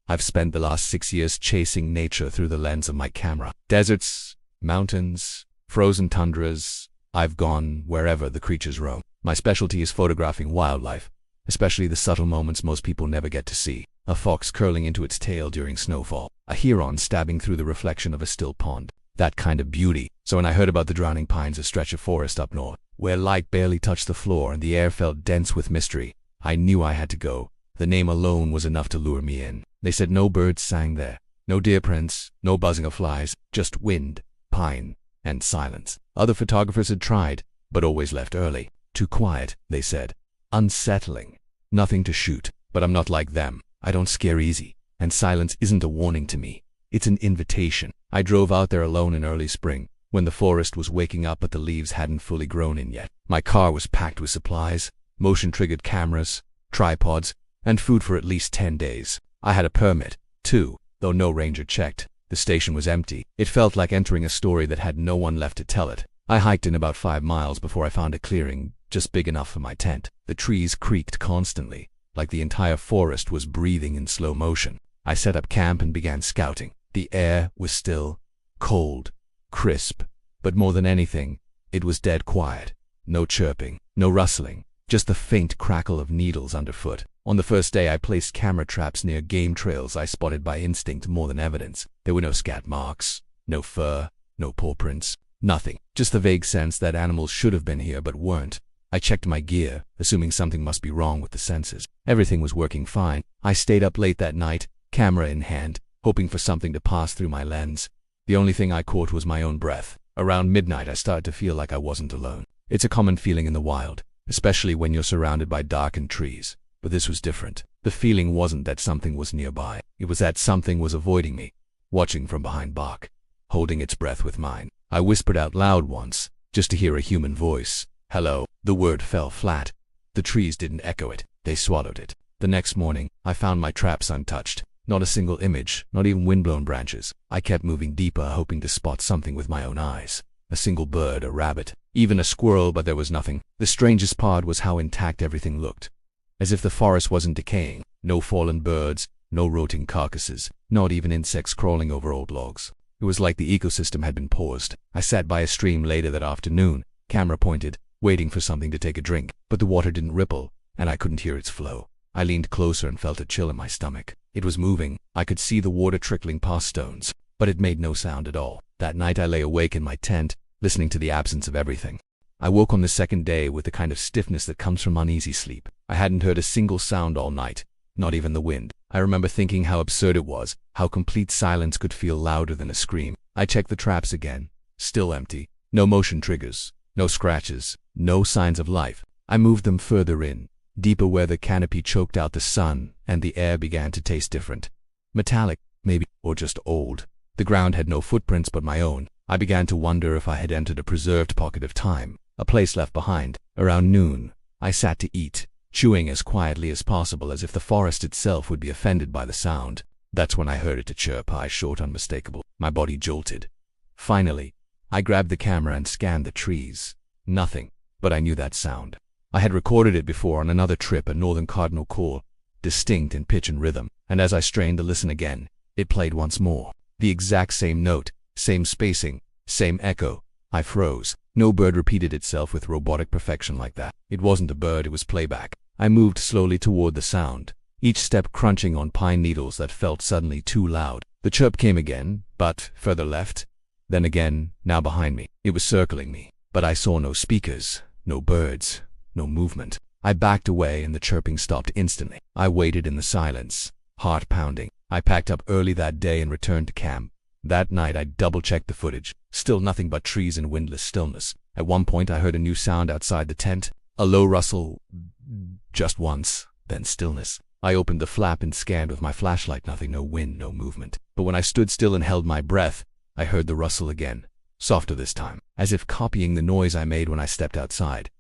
I've spent the last 6 years chasing nature through the lens of my camera. Deserts, mountains, frozen tundras. I've gone wherever the creatures roam. My specialty is photographing wildlife, especially the subtle moments most people never get to see. A fox curling into its tail during snowfall. A heron stabbing through the reflection of a still pond. That kind of beauty. So when I heard about the drowning pines, a stretch of forest up north, where light barely touched the floor and the air felt dense with mystery, I knew I had to go. The name alone was enough to lure me in. They said no birds sang there. No deer prints, no buzzing of flies, just wind, pine, and silence. Other photographers had tried, but always left early. Too quiet, they said. Unsettling. Nothing to shoot. But I'm not like them. I don't scare easy. And silence isn't a warning to me. It's an invitation. I drove out there alone in early spring, when the forest was waking up but the leaves hadn't fully grown in yet. My car was packed with supplies, motion-triggered cameras, tripods, and food for at least 10 days. I had a permit, too, though no ranger checked. The station was empty. It felt like entering a story that had no one left to tell it. I hiked in about 5 miles before I found a clearing just big enough for my tent. The trees creaked constantly, like the entire forest was breathing in slow motion. I set up camp and began scouting. The air was still, cold, crisp, but more than anything, it was dead quiet. No chirping, no rustling, just the faint crackle of needles underfoot. On the first day, I placed camera traps near game trails I spotted by instinct more than evidence. There were no scat marks, no fur, no paw prints, nothing. Just the vague sense that animals should have been here but weren't. I checked my gear, assuming something must be wrong with the sensors. Everything was working fine. I stayed up late that night, camera in hand, hoping for something to pass through my lens. The only thing I caught was my own breath. Around midnight, I started to feel like I wasn't alone. It's a common feeling in the wild, especially when you're surrounded by darkened trees. But this was different. The feeling wasn't that something was nearby. It was that something was avoiding me, watching from behind bark, holding its breath with mine. I whispered out loud once, just to hear a human voice. Hello. The word fell flat. The trees didn't echo it. They swallowed it. The next morning, I found my traps untouched. Not a single image, not even windblown branches. I kept moving deeper, hoping to spot something with my own eyes. A single bird, a rabbit, even a squirrel, but there was nothing. The strangest part was how intact everything looked. As if the forest wasn't decaying. No fallen birds, no rotting carcasses, not even insects crawling over old logs. It was like the ecosystem had been paused. I sat by a stream later that afternoon, camera pointed, waiting for something to take a drink, but the water didn't ripple, and I couldn't hear its flow. I leaned closer and felt a chill in my stomach. It was moving. I could see the water trickling past stones, but it made no sound at all. That night I lay awake in my tent, listening to the absence of everything. I woke on the second day with the kind of stiffness that comes from uneasy sleep. I hadn't heard a single sound all night, not even the wind. I remember thinking how absurd it was, how complete silence could feel louder than a scream. I checked the traps again. Still empty. No motion triggers. No scratches. No signs of life. I moved them further in, deeper where the canopy choked out the sun, and the air began to taste different. Metallic, maybe, or just old. The ground had no footprints but my own. I began to wonder if I had entered a preserved pocket of time, a place left behind. Around noon, I sat to eat, chewing as quietly as possible as if the forest itself would be offended by the sound. That's when I heard it chirp, high, short, unmistakable. My body jolted. Finally, I grabbed the camera and scanned the trees. Nothing, but I knew that sound. I had recorded it before on another trip, a northern cardinal call, distinct in pitch and rhythm, and as I strained to listen again, it played once more. The exact same note, same spacing, same echo. I froze. No bird repeated itself with robotic perfection like that. It wasn't a bird, it was playback. I moved slowly toward the sound, each step crunching on pine needles that felt suddenly too loud. The chirp came again, but further left. Then again, now behind me. It was circling me, but I saw no speakers, no birds, no movement. I backed away and the chirping stopped instantly. I waited in the silence, heart pounding. I packed up early that day and returned to camp. That night I double-checked the footage. Still nothing but trees and windless stillness. At one point I heard a new sound outside the tent. A low rustle, just once, then stillness. I opened the flap and scanned with my flashlight. Nothing, no wind, no movement. But when I stood still and held my breath, I heard the rustle again, softer this time, as if copying the noise I made when I stepped outside.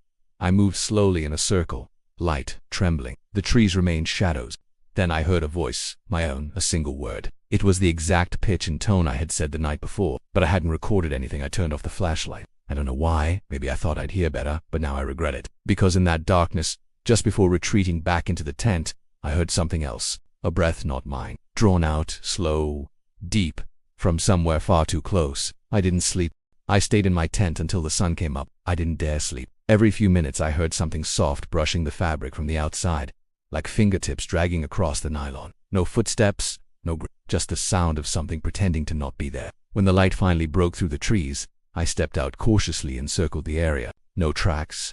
I moved slowly in a circle, light, trembling. The trees remained shadows. Then I heard a voice, my own, a single word. It was the exact pitch and tone I had said the night before, but I hadn't recorded anything. I turned off the flashlight. I don't know why. Maybe I thought I'd hear better, but now I regret it. Because in that darkness, just before retreating back into the tent, I heard something else. A breath not mine. Drawn out, slow, deep, from somewhere far too close. I didn't sleep. I stayed in my tent until the sun came up. I didn't dare sleep. Every few minutes I heard something soft brushing the fabric from the outside, like fingertips dragging across the nylon. No footsteps, just the sound of something pretending to not be there. When the light finally broke through the trees, I stepped out cautiously and circled the area. No tracks,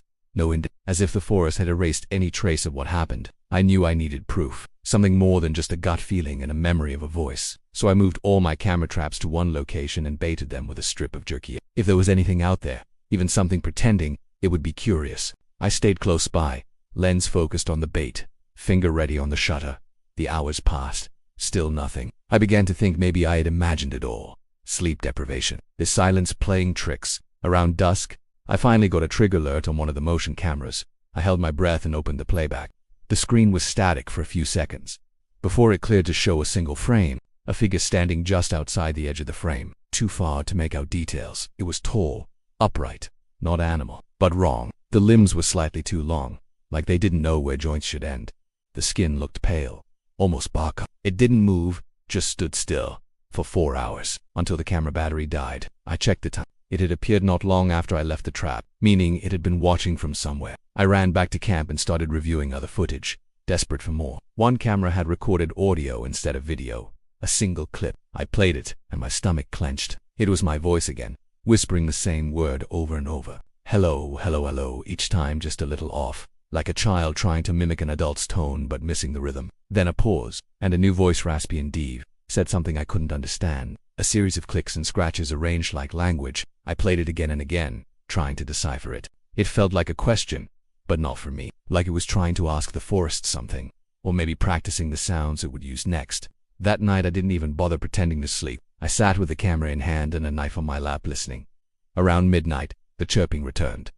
as if the forest had erased any trace of what happened. I knew I needed proof, something more than just a gut feeling and a memory of a voice. So I moved all my camera traps to one location and baited them with a strip of jerky. If there was anything out there, even something pretending, it would be curious. I stayed close by, lens focused on the bait, finger ready on the shutter. The hours passed, still nothing. I began to think maybe I had imagined it all. Sleep deprivation, this silence playing tricks. Around dusk, I finally got a trigger alert on one of the motion cameras. I held my breath and opened the playback. The screen was static for a few seconds, before it cleared to show a single frame, a figure standing just outside the edge of the frame, too far to make out details. It was tall, upright, not animal, but wrong. The limbs were slightly too long, like they didn't know where joints should end. The skin looked pale, almost bark. It didn't move, just stood still, for 4 hours, until the camera battery died. I checked the time. It had appeared not long after I left the trap, meaning it had been watching from somewhere. I ran back to camp and started reviewing other footage, desperate for more. One camera had recorded audio instead of video, a single clip. I played it, and my stomach clenched. It was my voice again, whispering the same word over and over. Hello, hello, hello, each time just a little off, like a child trying to mimic an adult's tone but missing the rhythm. Then a pause, and a new voice, raspy and deep, said something I couldn't understand. A series of clicks and scratches arranged like language. I played it again and again, trying to decipher it. It felt like a question, but not for me. Like it was trying to ask the forest something, or maybe practicing the sounds it would use next. That night I didn't even bother pretending to sleep. I sat with the camera in hand and a knife on my lap listening. Around midnight, the chirping returned.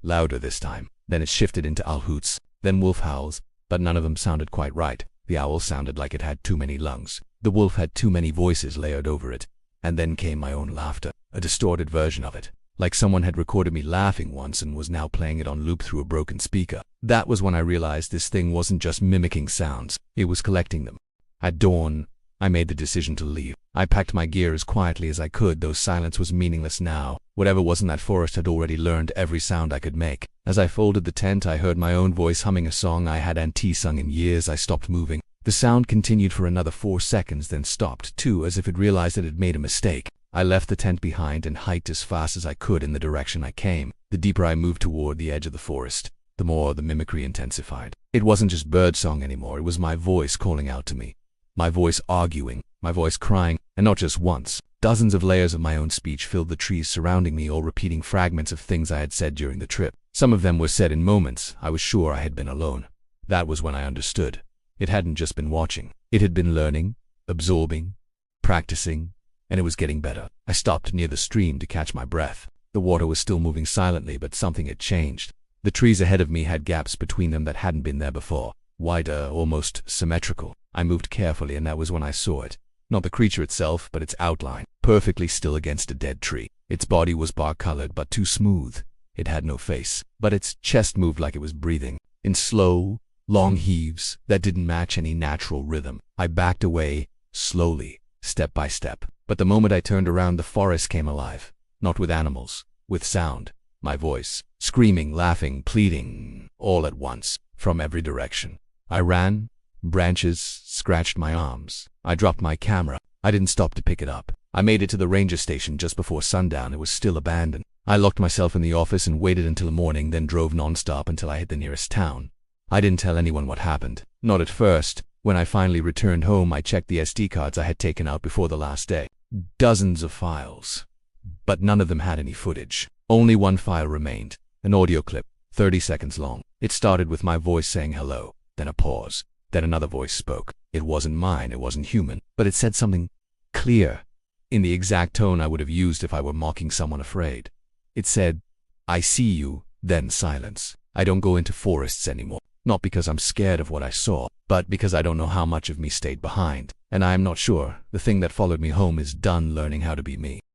Louder this time. Then it shifted into owl hoots, then wolf howls, but none of them sounded quite right. The owl sounded like it had too many lungs. The wolf had too many voices layered over it. And then came my own laughter, a distorted version of it, like someone had recorded me laughing once and was now playing it on loop through a broken speaker. That was when I realized this thing wasn't just mimicking sounds, it was collecting them. At dawn, I made the decision to leave. I packed my gear as quietly as I could, though silence was meaningless now. Whatever was in that forest had already learned every sound I could make. As I folded the tent, I heard my own voice humming a song I hadn't sung in years. I stopped moving. The sound continued for another 4 seconds, then stopped too, as if it realized it had made a mistake. I left the tent behind and hiked as fast as I could in the direction I came. The deeper I moved toward the edge of the forest, the more the mimicry intensified. It wasn't just birdsong anymore, it was my voice calling out to me. My voice arguing, my voice crying, and not just once. Dozens of layers of my own speech filled the trees surrounding me, all repeating fragments of things I had said during the trip. Some of them were said in moments I was sure I had been alone. That was when I understood. It hadn't just been watching. It had been learning, absorbing, practicing, and it was getting better. I stopped near the stream to catch my breath. The water was still moving silently, but something had changed. The trees ahead of me had gaps between them that hadn't been there before, wider, almost symmetrical. I moved carefully, and that was when I saw it. Not the creature itself, but its outline, perfectly still against a dead tree. Its body was bark-colored, but too smooth. It had no face, but its chest moved like it was breathing, in slow, long heaves that didn't match any natural rhythm. I backed away, slowly, step by step. But the moment I turned around, the forest came alive. Not with animals, with sound. My voice, screaming, laughing, pleading, all at once, from every direction. I ran. Branches scratched my arms. I dropped my camera. I didn't stop to pick it up. I made it to the ranger station just before sundown. It was still abandoned. I locked myself in the office and waited until the morning, then drove nonstop until I hit the nearest town. I didn't tell anyone what happened. Not at first. When I finally returned home, I checked the SD cards I had taken out before the last day. Dozens of files. But none of them had any footage. Only one file remained. An audio clip, 30 seconds long. It started with my voice saying hello, then a pause. Then another voice spoke. It wasn't mine, it wasn't human, but it said something clear, in the exact tone I would have used if I were mocking someone afraid. It said, "I see you," then silence. I don't go into forests anymore. Not because I'm scared of what I saw, but because I don't know how much of me stayed behind. And I am not sure the thing that followed me home is done learning how to be me.